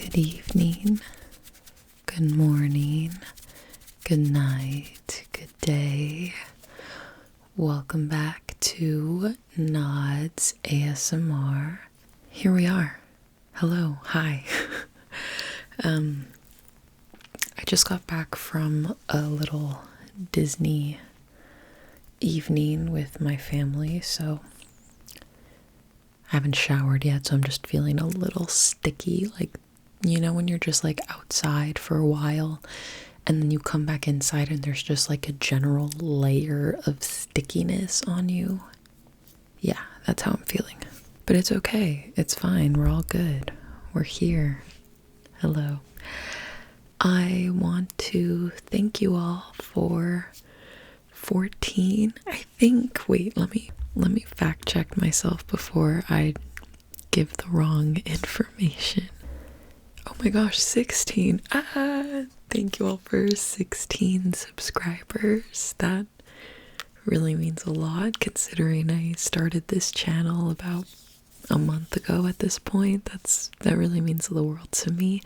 Good evening, good morning, good night, good day. Welcome back to Nods ASMR. Here we are. Hello, hi. I just got back from a little Disney evening with my family, so I haven't showered yet, so I'm just feeling a little sticky, like, you know, when you're just like outside for a while and then you come back inside and there's just like a general layer of stickiness on you. Yeah, that's how I'm feeling. But it's okay. It's fine. We're all good. We're here. Hello. I want to thank you all for 14, I think. Wait, let me fact check myself before I give the wrong information. Oh my gosh, 16. Thank you all for 16 subscribers. That really means a lot considering I started this channel about a month ago at this point. That really means the world to me.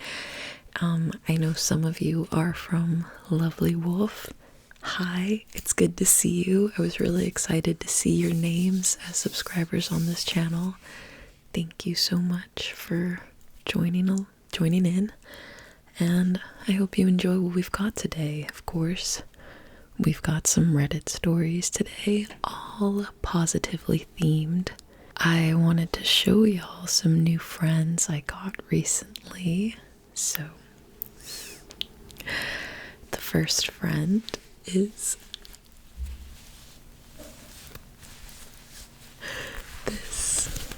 I know some of you are from Lovely Wolf. Hi, it's good to see you. I was really excited to see your names as subscribers on this channel. Thank you so much for joining in, and I hope you enjoy what we've got today. Of course, we've got some Reddit stories today, all positively themed. I wanted to show y'all some new friends I got recently. So, the first friend is this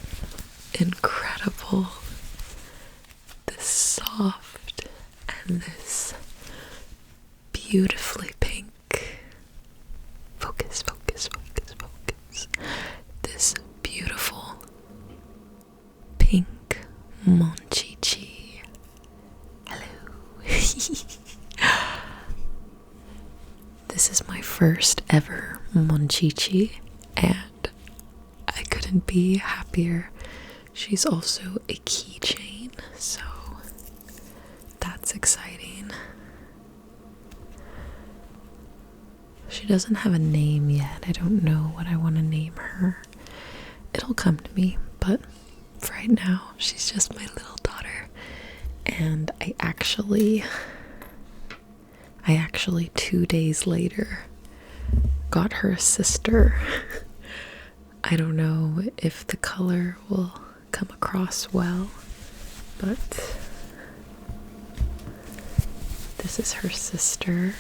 incredible, this soft, and this beautifully pink. Focus. This beautiful pink Monchichi. Hello. This is my first ever Monchichi, and I couldn't be happier. She's also a keychain, so that's exciting. She doesn't have a name yet. I don't know what I want to name her. It'll come to me, but for right now, she's just my little daughter. And I actually 2 days later got her a sister. I don't know if the color will come across well, but this is her sister.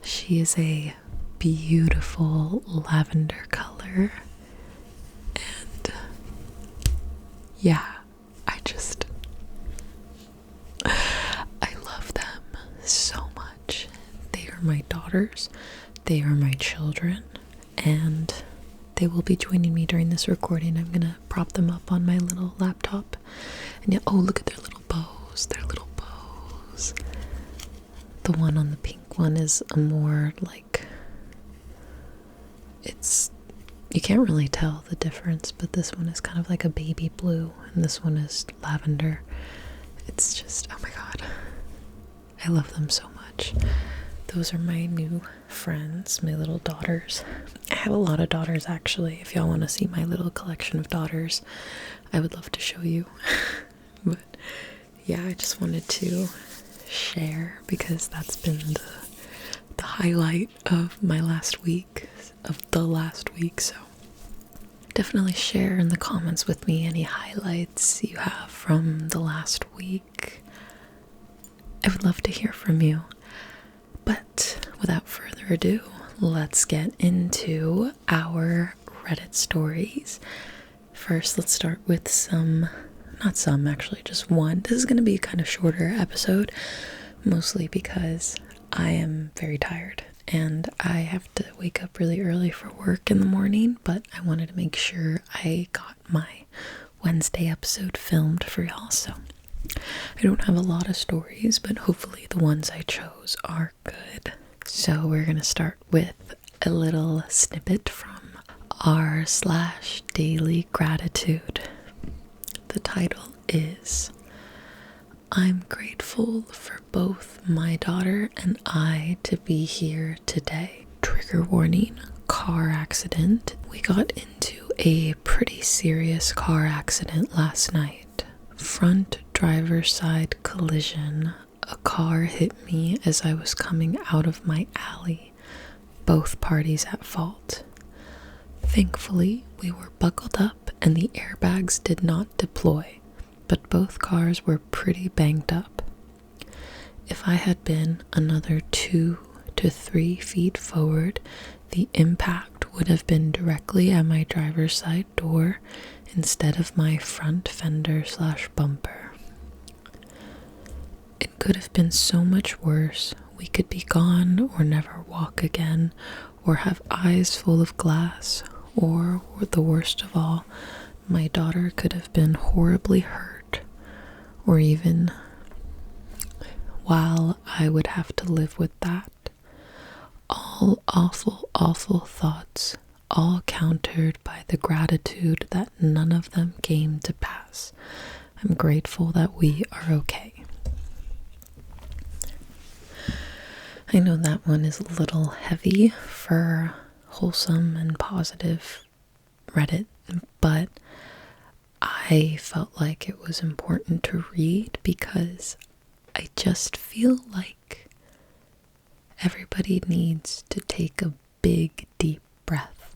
She is a beautiful lavender color, and yeah, I love them so much. They are my daughters, they are my children, and they will be joining me during this recording. I'm gonna prop them up on my little laptop, and yeah, oh, look at their little bows. The one on the pink one is a more like, you can't really tell the difference, but this one is kind of like a baby blue and this one is lavender. It's just, oh my god, I love them so much. Those are my new friends, my little daughters. I have a lot of daughters actually. If y'all want to see my little collection of daughters, I would love to show you. But yeah, I just wanted to share because that's been the highlight of the last week. So definitely share in the comments with me any highlights you have from the last week. I would love to hear from you. But without further ado, let's get into our Reddit stories. First, let's start with just one. This is going to be a kind of shorter episode, mostly because I am very tired and I have to wake up really early for work in the morning, but I wanted to make sure I got my Wednesday episode filmed for y'all, so I don't have a lot of stories, but hopefully the ones I chose are good. So we're going to start with a little snippet from r/daily gratitude. The title is I'm grateful for both my daughter and I to be here today. Trigger warning, car accident. We got into a pretty serious car accident last night. Front driver's side collision. A car hit me as I was coming out of my alley. Both parties at fault. Thankfully, we were buckled up and the airbags did not deploy, but both cars were pretty banged up. If I had been another 2 to 3 feet forward, the impact would have been directly at my driver's side door instead of my front fender / bumper. It could have been so much worse. We could be gone or never walk again, or have eyes full of glass, or the worst of all, my daughter could have been horribly hurt, or even, while I would have to live with that. All awful, awful thoughts, all countered by the gratitude that none of them came to pass. I'm grateful that we are okay. I know that one is a little heavy for wholesome and positive Reddit, but I felt like it was important to read because I just feel like everybody needs to take a big, deep breath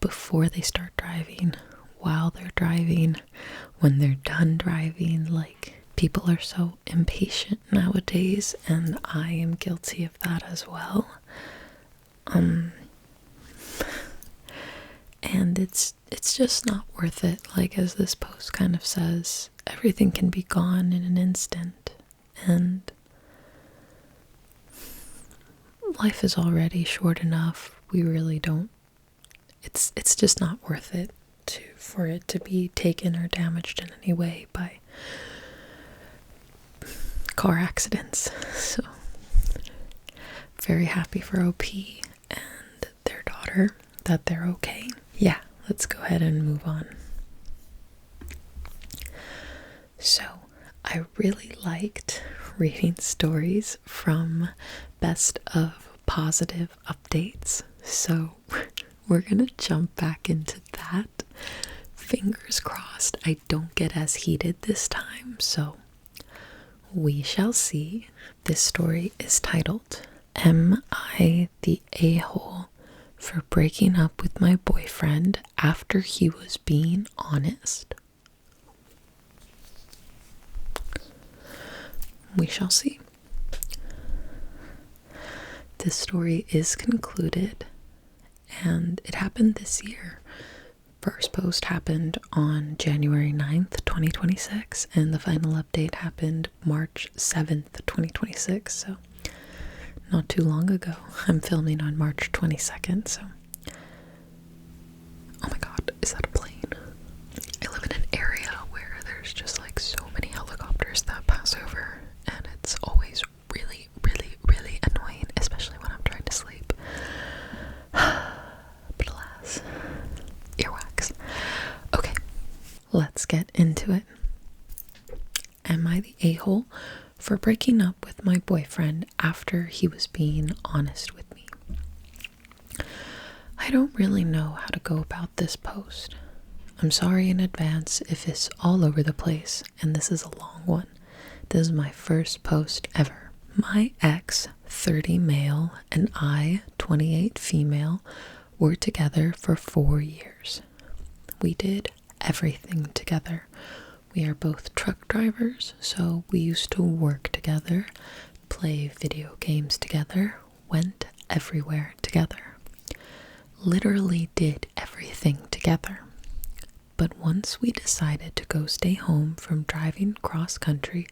before they start driving, while they're driving, when they're done driving. Like, people are so impatient nowadays, and I am guilty of that as well. And it's just not worth it. Like, as this post kind of says, everything can be gone in an instant, and life is already short enough. We really don't, it's just not worth it for it to be taken or damaged in any way by car accidents. So very happy for OP and their daughter that they're okay. Yeah, let's go ahead and move on. So I really liked reading stories from BestOfPositiveUpdates, so we're gonna jump back into that. Fingers crossed I don't get as heated this time, so we shall see. This story is titled, "Am I the A-hole for breaking up with my boyfriend after he was being honest?" We shall see. This story is concluded, and it happened this year. First post happened on January 9th, 2026, and the final update happened March 7th, 2026, so not too long ago. I'm filming on March 22nd, so... Oh my god, is that a plane? I live in an area where there's just like so many helicopters that pass over, and it's always really, really, really annoying, especially when I'm trying to sleep. But alas, earwax. Okay, let's get into it. Am I the a-hole for breaking up with my boyfriend after he was being honest with me? I don't really know how to go about this post. I'm sorry in advance if it's all over the place and this is a long one. This is my first post ever. My ex, 30 male, and I, 28 female, were together for 4 years. We did everything together. We are both truck drivers, so we used to work together, play video games together, went everywhere together. Literally did everything together. But once we decided to go stay home from driving cross country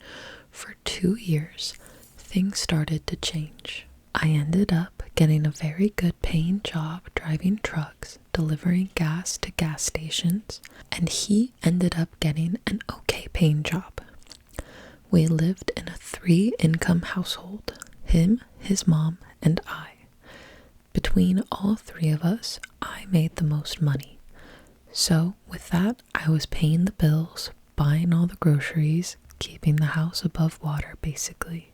for 2 years, things started to change. I ended up getting a very good paying job driving trucks, delivering gas to gas stations, and he ended up getting an okay paying job. We lived in a 3-income household, him, his mom, and I. Between all 3 of us, I made the most money. So with that, I was paying the bills, buying all the groceries, keeping the house above water, basically.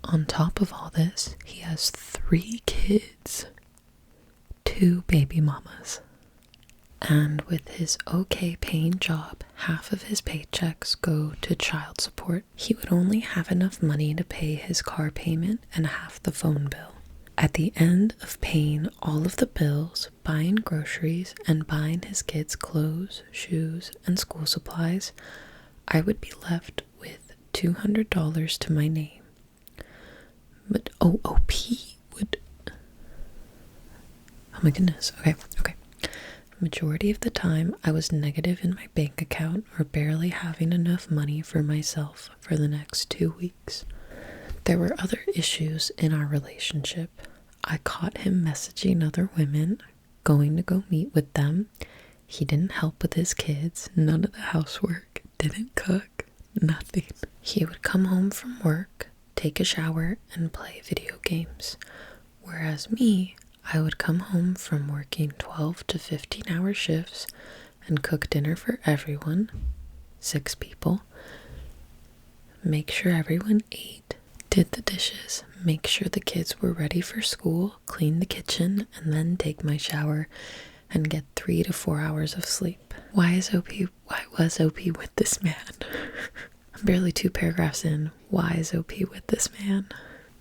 On top of all this, he has 3 kids, 2 baby mamas. And with his okay paying job, half of his paychecks go to child support. He would only have enough money to pay his car payment and half the phone bill. At the end of paying all of the bills, buying groceries, and buying his kids clothes, shoes, and school supplies, I would be left with $200 to my name. But OOP would... Oh my goodness. Okay. Majority of the time, I was negative in my bank account or barely having enough money for myself for the next 2 weeks. There were other issues in our relationship. I caught him messaging other women, going to go meet with them. He didn't help with his kids, none of the housework, didn't cook, nothing. He would come home from work, take a shower, and play video games. Whereas me, I would come home from working 12 to 15-hour shifts and cook dinner for everyone, 6 people, make sure everyone ate, did the dishes, make sure the kids were ready for school, clean the kitchen, and then take my shower and get 3 to 4 hours of sleep. Why was OP with this man? I'm barely 2 paragraphs in. Why is OP with this man?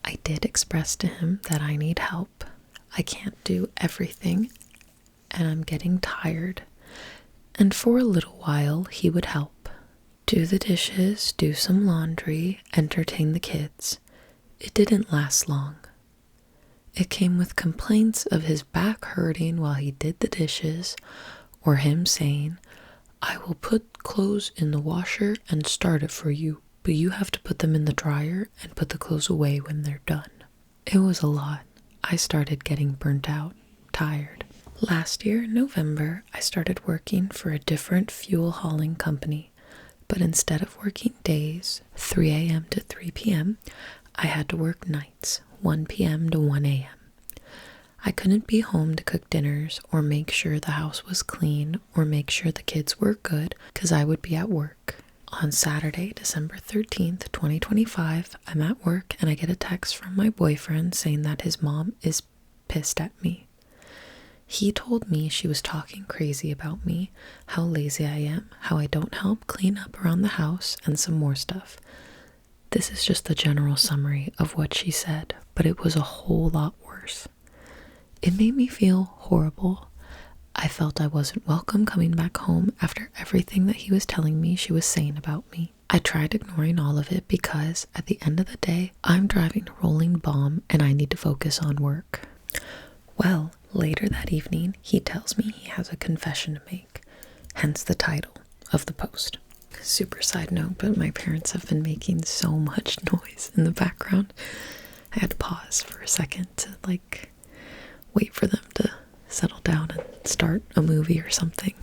I did express to him that I need help. I can't do everything, and I'm getting tired. And for a little while, he would help. Do the dishes, do some laundry, entertain the kids. It didn't last long. It came with complaints of his back hurting while he did the dishes, or him saying, I will put clothes in the washer and start it for you, but you have to put them in the dryer and put the clothes away when they're done. It was a lot. I started getting burnt out, tired. Last year, in November, I started working for a different fuel hauling company, but instead of working days, 3 a.m. to 3 p.m., I had to work nights, 1 p.m. to 1 a.m. I couldn't be home to cook dinners or make sure the house was clean or make sure the kids were good because I would be at work. On Saturday, December 13th, 2025, I'm at work and I get a text from my boyfriend saying that his mom is pissed at me. He told me she was talking crazy about me, how lazy I am, how I don't help clean up around the house, and some more stuff. This is just the general summary of what she said, but it was a whole lot worse. It made me feel horrible. I felt I wasn't welcome coming back home after everything that he was telling me she was saying about me. I tried ignoring all of it because, at the end of the day, I'm driving a rolling bomb and I need to focus on work. Well, later that evening, he tells me he has a confession to make, hence the title of the post. Super side note, but my parents have been making so much noise in the background. I had to pause for a second to, wait for them to settle down and start a movie or something.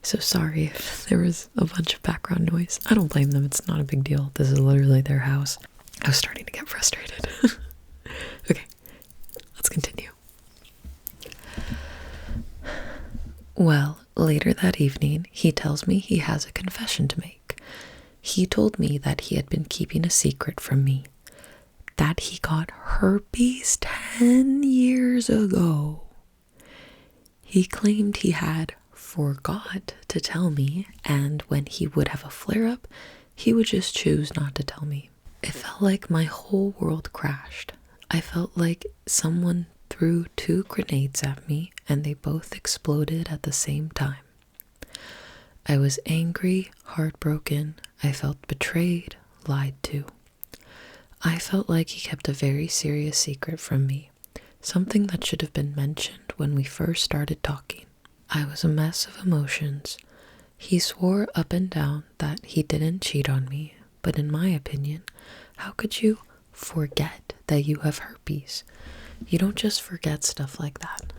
So sorry if there was a bunch of background noise. I don't blame them. It's not a big deal. This is literally their house. I was starting to get frustrated. Okay, let's continue. Well, later that evening, he tells me he has a confession to make. He told me that he had been keeping a secret from me. That he got herpes 10 years ago. He claimed he had forgot to tell me, and when he would have a flare-up, he would just choose not to tell me. It felt like my whole world crashed. I felt like someone threw 2 grenades at me, and they both exploded at the same time. I was angry, heartbroken. I felt betrayed, lied to. I felt like he kept a very serious secret from me, something that should have been mentioned when we first started talking. I was a mess of emotions. He swore up and down that he didn't cheat on me, but in my opinion, how could you forget that you have herpes? You don't just forget stuff like that.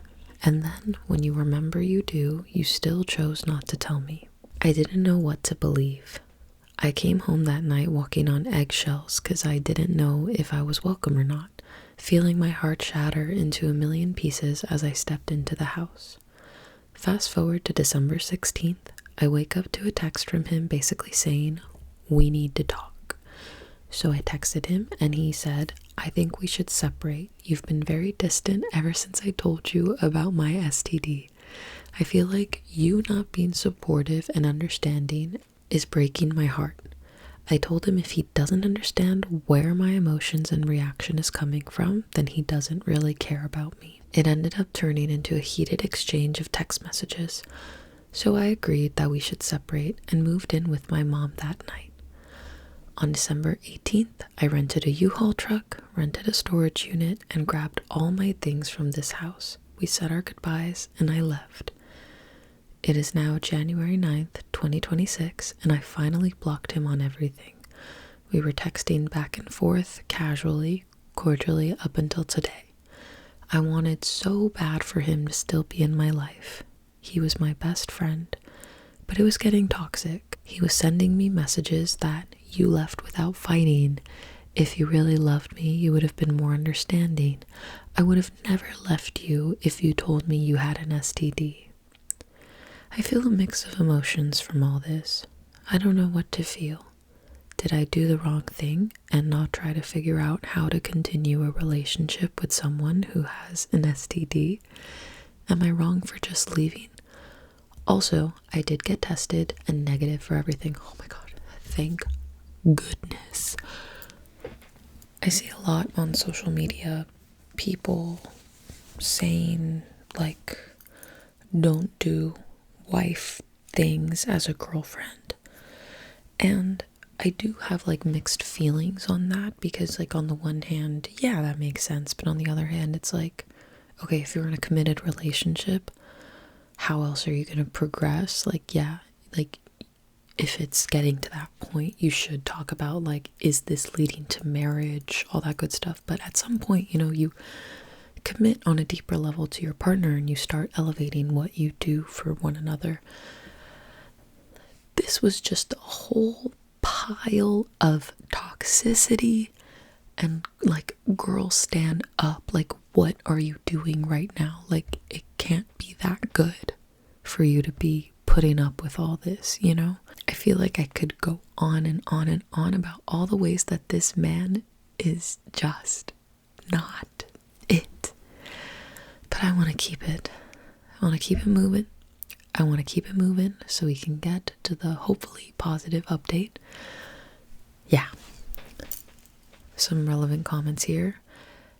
And then, when you remember you do, you still chose not to tell me. I didn't know what to believe. I came home that night walking on eggshells because I didn't know if I was welcome or not, feeling my heart shatter into a million pieces as I stepped into the house. Fast forward to December 16th, I wake up to a text from him basically saying, We need to talk. So I texted him and he said, I think we should separate. You've been very distant ever since I told you about my STD. I feel like you not being supportive and understanding is breaking my heart. I told him if he doesn't understand where my emotions and reaction is coming from, then he doesn't really care about me. It ended up turning into a heated exchange of text messages. So I agreed that we should separate and moved in with my mom that night. On December 18th, I rented a U-Haul truck, rented a storage unit, and grabbed all my things from this house. We said our goodbyes and I left. It is now January 9th, 2026, and I finally blocked him on everything. We were texting back and forth, casually, cordially, up until today. I wanted so bad for him to still be in my life. He was my best friend, but it was getting toxic. He was sending me messages that you left without fighting. If you really loved me, you would have been more understanding. I would have never left you if you told me you had an STD. I feel a mix of emotions from all this. I don't know what to feel. Did I do the wrong thing and not try to figure out how to continue a relationship with someone who has an STD? Am I wrong for just leaving? Also, I did get tested and negative for everything. Oh my god, thank goodness. I see a lot on social media, people saying like, don't do wife things as a girlfriend. And I do have like mixed feelings on that, because like on the one hand, yeah, that makes sense, but on the other hand, it's like, okay, if you're in a committed relationship, how else are you going to progress? Like, yeah, like if it's getting to that point, you should talk about like, is this leading to marriage, all that good stuff. But at some point, you know, you commit on a deeper level to your partner and you start elevating what you do for one another. This was just a whole pile of toxicity and like, girl, stand up. Like, what are you doing right now? Like, it can't be that good for you to be putting up with all this, you know? I feel like I could go on and on and on about all the ways that this man is just not it. But I want to keep it. I want to keep it moving. I want to keep it moving so we can get to the hopefully positive update. Yeah. Some relevant comments here.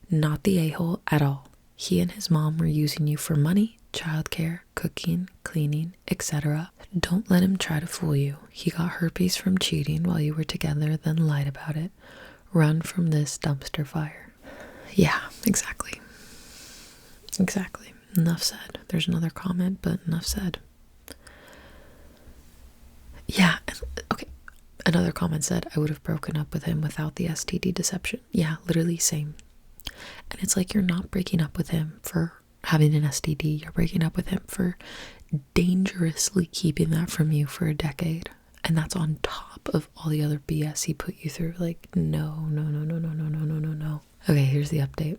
Not the a-hole at all. He and his mom were using you for money, childcare, cooking, cleaning, etc. Don't let him try to fool you. He got herpes from cheating while you were together, then lied about it. Run from this dumpster fire. Yeah, exactly. Exactly. Enough said. There's another comment, but enough said. Yeah, okay. Another comment said, I would have broken up with him without the STD deception. Yeah, literally same. And it's like, you're not breaking up with him for having an STD. You're breaking up with him for dangerously keeping that from you for a decade. And that's on top of all the other BS he put you through. Like, no. Okay, here's the update.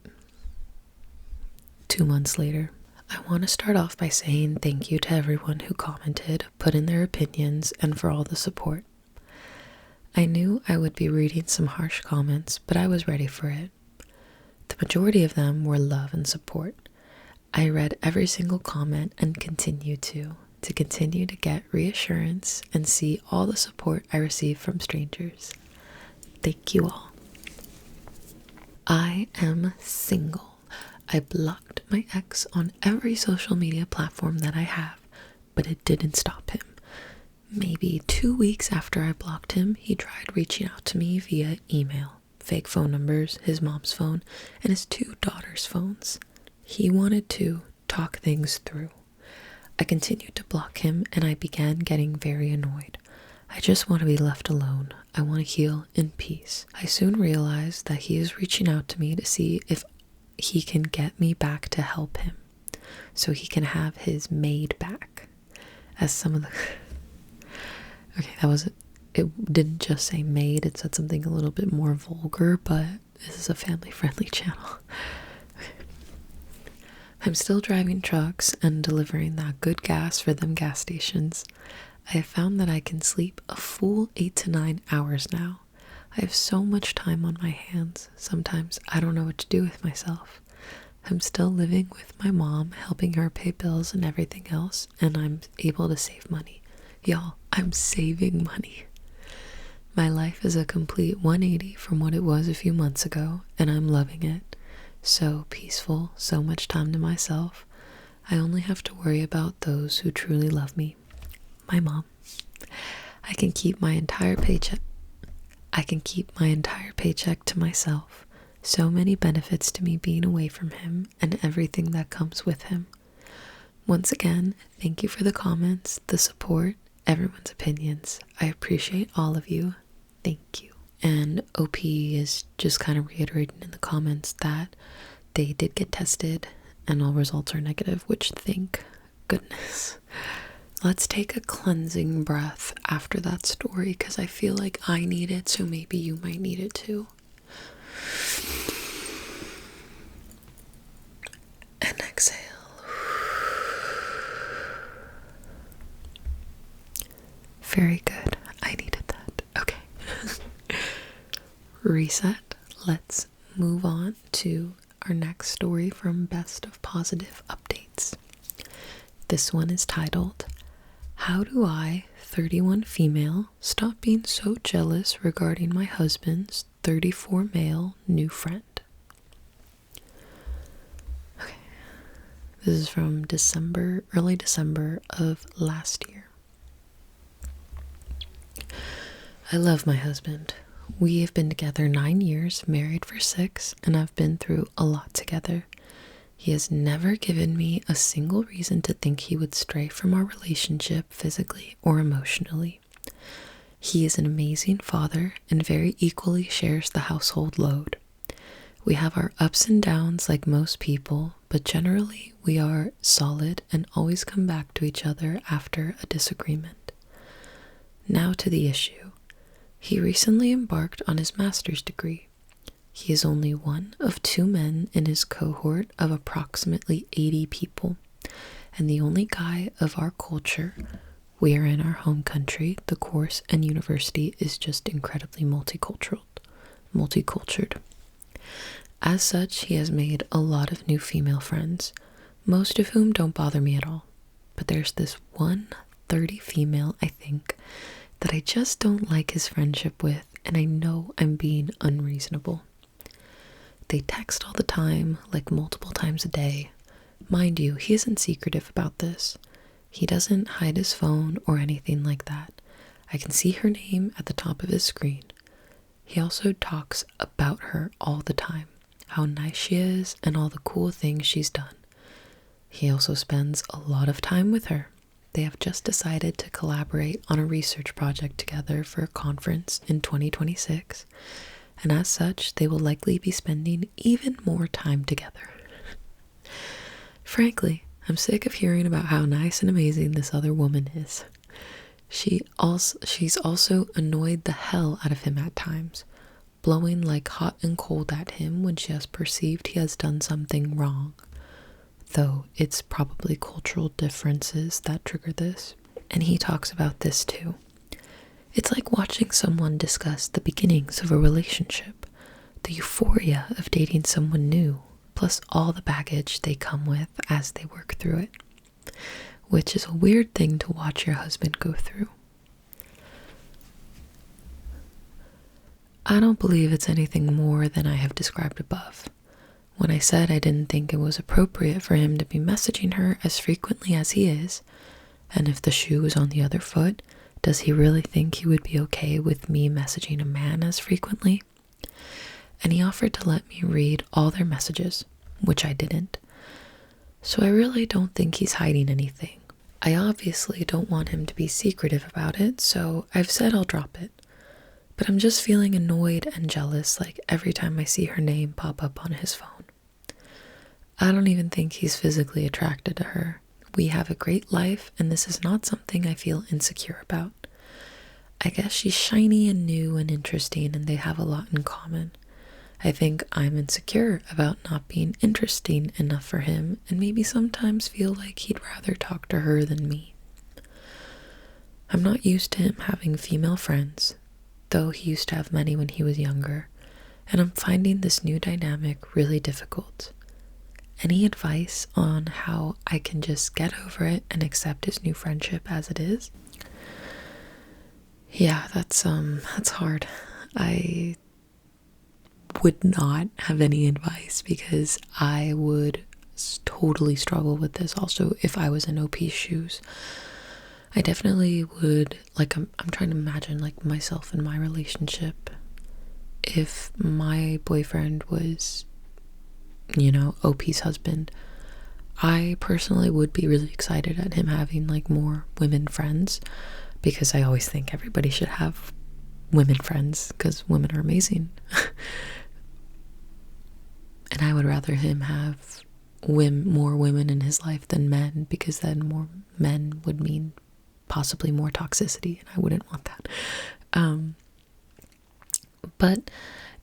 2 months later. I want to start off by saying thank you to everyone who commented, put in their opinions, and for all the support. I knew I would be reading some harsh comments, but I was ready for it. The majority of them were love and support. I read every single comment and continue to continue to get reassurance and see all the support I receive from strangers. Thank you all. I am single. I blocked my ex on every social media platform that I have, but it didn't stop him. Maybe 2 weeks after I blocked him, he tried reaching out to me via email, fake phone numbers, his mom's phone, and his 2 daughters' phones. He wanted to talk things through. I continued to block him and I began getting very annoyed. I just want to be left alone. I want to heal in peace. I soon realized that he is reaching out to me to see if he can get me back to help him, so he can have his maid back. As some of the okay, it didn't just say maid, it said something a little bit more vulgar, but this is a family-friendly channel. I'm still driving trucks and delivering that good gas for them gas stations. I have found that I can sleep a full 8 to 9 hours now. I have so much time on my hands. Sometimes I don't know what to do with myself. I'm still living with my mom, helping her pay bills and everything else, and I'm able to save money. Y'all, I'm saving money. My life is a complete 180 from what it was a few months ago, and I'm loving it. So peaceful, so much time to myself. I only have to worry about those who truly love me. My mom. I can keep my entire paycheck to myself. So many benefits to me being away from him and everything that comes with him. Once again, thank you for the comments, the support, everyone's opinions. I appreciate all of you. Thank you. And OP is just kind of reiterating in the comments that they did get tested and all results are negative, which thank goodness. Let's take a cleansing breath after that story because I feel like I need it, so maybe you might need it too. And exhale. Very good. I needed that. Okay. Reset. Let's move on to our next story from Best of Positive Updates. This one is titled, How Do I, 31 female, stop being so jealous regarding my husband's 34 male new friend? Okay. This is from early December of last year. I love my husband. We have been together 9 years, married for 6, and I've been through a lot together. He has never given me a single reason to think he would stray from our relationship physically or emotionally. He is an amazing father and very equally shares the household load. We have our ups and downs like most people, but generally we are solid and always come back to each other after a disagreement. Now to the issue. He recently embarked on his master's degree. He is only one of 2 men in his cohort of approximately 80 people, and the only guy of our culture. We are in our home country. The course and university is just incredibly multicultured. As such, he has made a lot of new female friends, most of whom don't bother me at all. But there's this one 30 female, I think, that I just don't like his friendship with, and I know I'm being unreasonable. They text all the time, like multiple times a day. Mind you, he isn't secretive about this. He doesn't hide his phone or anything like that. I can see her name at the top of his screen. He also talks about her all the time, how nice she is and all the cool things she's done. He also spends a lot of time with her. They have just decided to collaborate on a research project together for a conference in 2026, and as such, they will likely be spending even more time together. Frankly, I'm sick of hearing about how nice and amazing this other woman is. She's also annoyed the hell out of him at times, blowing like hot and cold at him when she has perceived he has done something wrong. Though it's probably cultural differences that trigger this, and he talks about this too. It's like watching someone discuss the beginnings of a relationship, the euphoria of dating someone new, plus all the baggage they come with as they work through it, which is a weird thing to watch your husband go through. I don't believe it's anything more than I have described above. When I said I didn't think it was appropriate for him to be messaging her as frequently as he is, and if the shoe was on the other foot, does he really think he would be okay with me messaging a man as frequently? And he offered to let me read all their messages, which I didn't. So I really don't think he's hiding anything. I obviously don't want him to be secretive about it, so I've said I'll drop it. But I'm just feeling annoyed and jealous like every time I see her name pop up on his phone. I don't even think he's physically attracted to her. We have a great life, and this is not something I feel insecure about. I guess she's shiny and new and interesting, and they have a lot in common. I think I'm insecure about not being interesting enough for him, and maybe sometimes feel like he'd rather talk to her than me. I'm not used to him having female friends, though he used to have many when he was younger, and I'm finding this new dynamic really difficult. Any advice on how I can just get over it and accept his new friendship as it is? Yeah, that's hard. I would not have any advice because I would totally struggle with this also if I was in OP's shoes. I definitely would, like, I'm trying to imagine like myself in my relationship if my boyfriend was, OP's husband. I personally would be really excited at him having like more women friends, because I always think everybody should have women friends because women are amazing. And I would rather him have more women in his life than men, because then more men would mean possibly more toxicity, and I wouldn't want that. But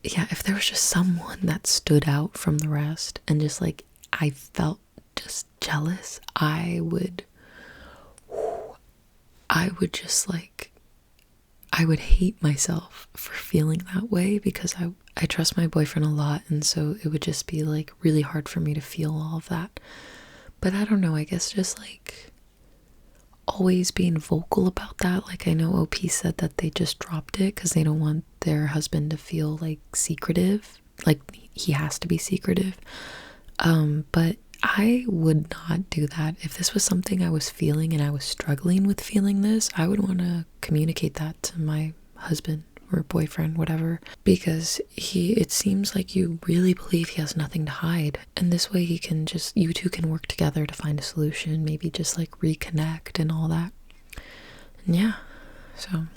yeah, if there was just someone that stood out from the rest and just like I felt just jealous, I would just like, I would hate myself for feeling that way, because I trust my boyfriend a lot, and so it would just be like really hard for me to feel all of that. But I don't know, I guess just like always being vocal about that. Like, I know OP said that they just dropped it because they don't want their husband to feel like secretive, like he has to be secretive. But I would not do that. If this was something I was feeling and I was struggling with feeling this, I would want to communicate that to my husband or boyfriend, whatever, because it seems like you really believe he has nothing to hide, and this way you two can work together to find a solution, maybe just like reconnect and all that. And yeah, so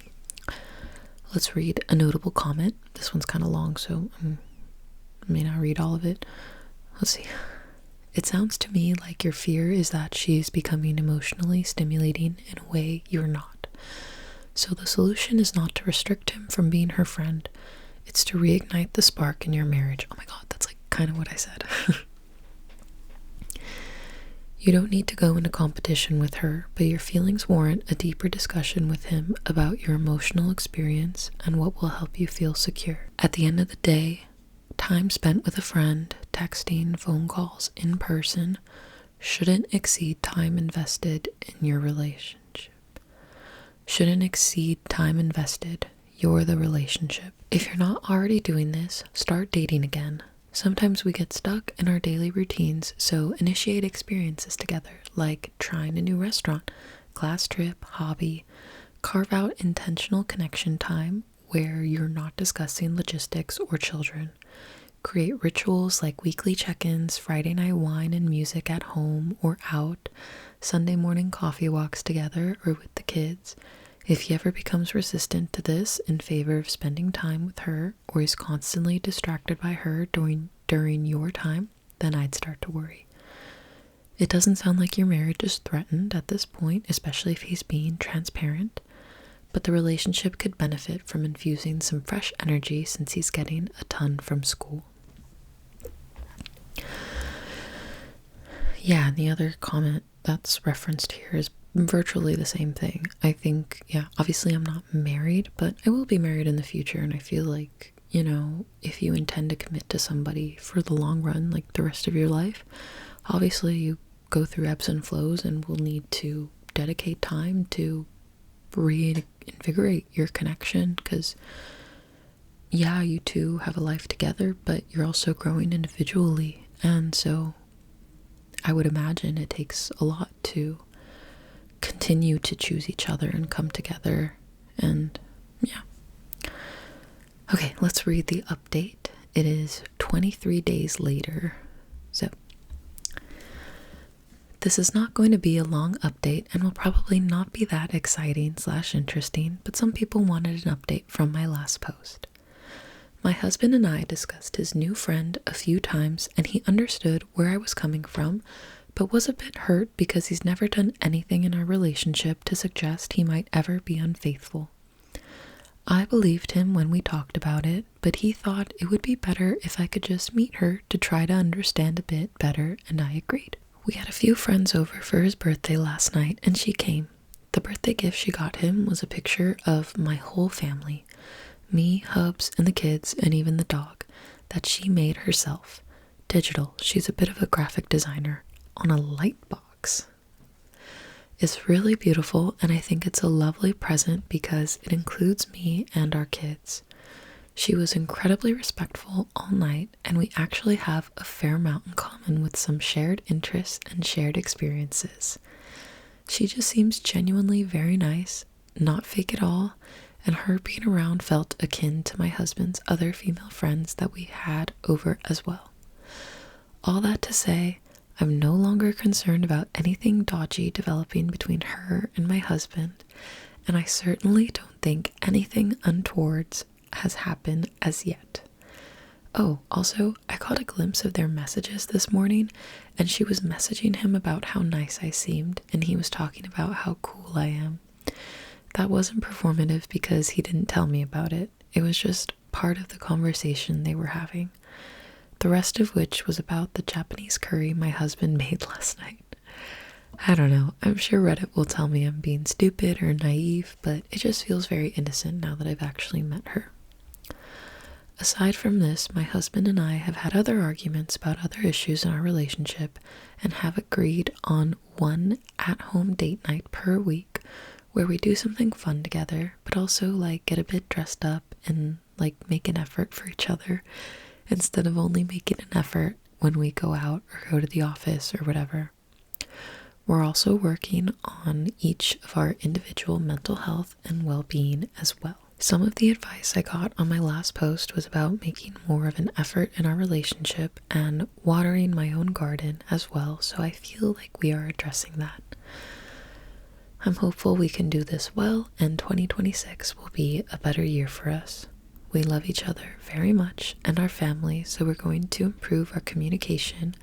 let's read a notable comment. This one's kind of long, so I may not read all of it. Let's see. It sounds to me like your fear is that she's becoming emotionally stimulating in a way you're not. So the solution is not to restrict him from being her friend. It's to reignite the spark in your marriage. Oh my god, that's like kind of what I said. You don't need to go into competition with her, but your feelings warrant a deeper discussion with him about your emotional experience and what will help you feel secure. At the end of the day, time spent with a friend, texting, phone calls, in person, shouldn't exceed time invested in your relationship. Shouldn't exceed time invested. You're the relationship. If you're not already doing this, start dating again. Sometimes we get stuck in our daily routines, so initiate experiences together, like trying a new restaurant, class trip, hobby. Carve out intentional connection time where you're not discussing logistics or children. Create rituals like weekly check-ins, Friday night wine and music at home or out, Sunday morning coffee walks together or with the kids. If he ever becomes resistant to this in favor of spending time with her, or is constantly distracted by her during your time, then I'd start to worry. It doesn't sound like your marriage is threatened at this point, especially if he's being transparent, but the relationship could benefit from infusing some fresh energy since he's getting a ton from school. Yeah, and the other comment that's referenced here is virtually the same thing. I think, yeah, obviously I'm not married, but I will be married in the future, and I feel like, if you intend to commit to somebody for the long run, like the rest of your life, obviously you go through ebbs and flows and will need to dedicate time to reinvigorate your connection, because yeah, you two have a life together, but you're also growing individually, and so I would imagine it takes a lot to continue to choose each other and come together. And yeah. Okay, let's read the update. It is 23 days later. So this is not going to be a long update and will probably not be that exciting / interesting, but some people wanted an update from my last post. My husband and I discussed his new friend a few times, and he understood where I was coming from, but was a bit hurt because he's never done anything in our relationship to suggest he might ever be unfaithful. I believed him when we talked about it, but he thought it would be better if I could just meet her to try to understand a bit better, and I agreed. We had a few friends over for his birthday last night, and she came. The birthday gift she got him was a picture of my whole family, me, Hubs, and the kids, and even the dog, that she made herself. Digital. She's a bit of a graphic designer. On a light box. It's really beautiful, and I think it's a lovely present because it includes me and our kids. She was incredibly respectful all night, and we actually have a fair amount in common with some shared interests and shared experiences. She just seems genuinely very nice, not fake at all, and her being around felt akin to my husband's other female friends that we had over as well. All that to say, I'm no longer concerned about anything dodgy developing between her and my husband, and I certainly don't think anything untoward has happened as yet. Oh, also, I caught a glimpse of their messages this morning, and she was messaging him about how nice I seemed, and he was talking about how cool I am. That wasn't performative because he didn't tell me about it. It was just part of the conversation they were having. The rest of which was about the Japanese curry my husband made last night. I don't know, I'm sure Reddit will tell me I'm being stupid or naive, but it just feels very innocent now that I've actually met her. Aside from this, my husband and I have had other arguments about other issues in our relationship and have agreed on one at-home date night per week where we do something fun together, but also like get a bit dressed up and like make an effort for each other instead of only making an effort when we go out or go to the office or whatever. We're also working on each of our individual mental health and well-being as well. Some of the advice I got on my last post was about making more of an effort in our relationship and watering my own garden as well, so I feel like we are addressing that. I'm hopeful we can do this well, and 2026 will be a better year for us. We love each other very much and our family, so we're going to improve our communication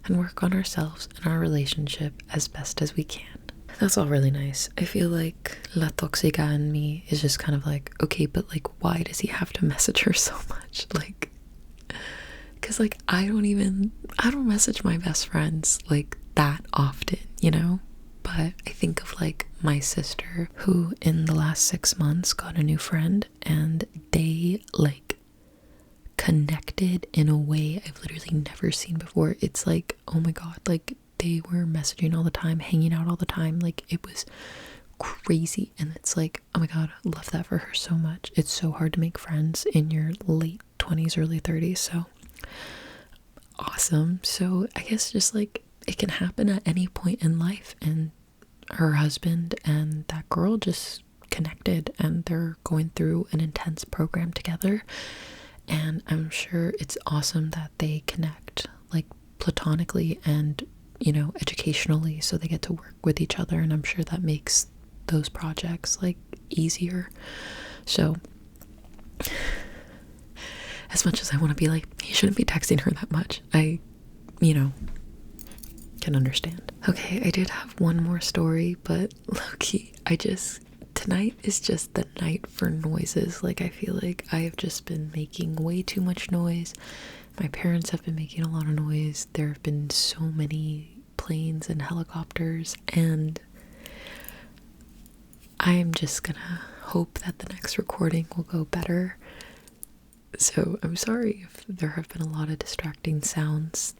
and work on ourselves and our relationship as best as we can. That's all really nice. I feel like La Toxica in me is just kind of like, okay, but like, why does he have to message her so much? Like, because like, I don't message my best friends like that often, you know? But I think of like my sister who in the last 6 months got a new friend, and they like connected in a way I've literally never seen before. It's like, oh my god, like they were messaging all the time, hanging out all the time. Like it was crazy. And it's like, oh my god, I love that for her so much. It's so hard to make friends in your late 20s, early 30s. So awesome. So I guess just like it can happen at any point in life, and her husband and that girl just connected and they're going through an intense program together, and I'm sure it's awesome that they connect like platonically and, you know, educationally, so they get to work with each other, and I'm sure that makes those projects like easier. So as much as I want to be like, he shouldn't be texting her that much, I, you know, can understand. Okay, I did have one more story, but low-key, tonight is just the night for noises. Like, I feel like I have just been making way too much noise. My parents have been making a lot of noise. There have been so many planes and helicopters, and I'm just gonna hope that the next recording will go better. So I'm sorry if there have been a lot of distracting sounds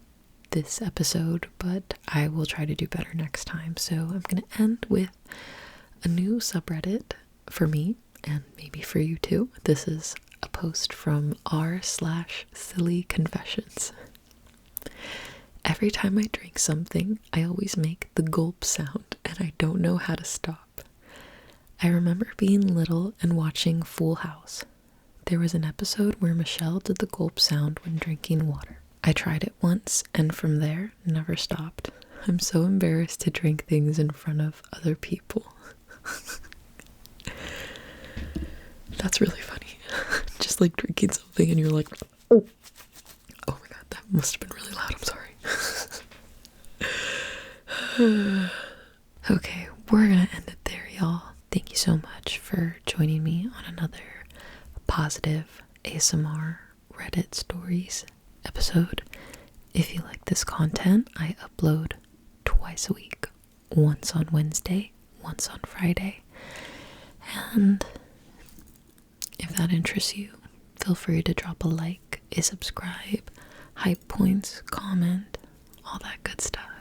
this episode, but I will try to do better next time. So I'm gonna end with a new subreddit for me, and maybe for you too. This is a post from r/silly confessions. Every time I drink something, I always make the gulp sound, and I don't know how to stop. I remember being little and watching Full House. There was an episode where Michelle did the gulp sound when drinking water. I tried it once, and from there, never stopped. I'm so embarrassed to drink things in front of other people. That's really funny. Just like drinking something and you're like, oh my god, that must have been really loud, I'm sorry. Okay, we're gonna end it there, y'all. Thank you so much for joining me on another positive ASMR Reddit stories episode. If you like this content, I upload twice a week, once on Wednesday, once on Friday. And if that interests you, feel free to drop a like, a subscribe, hype points, comment, all that good stuff.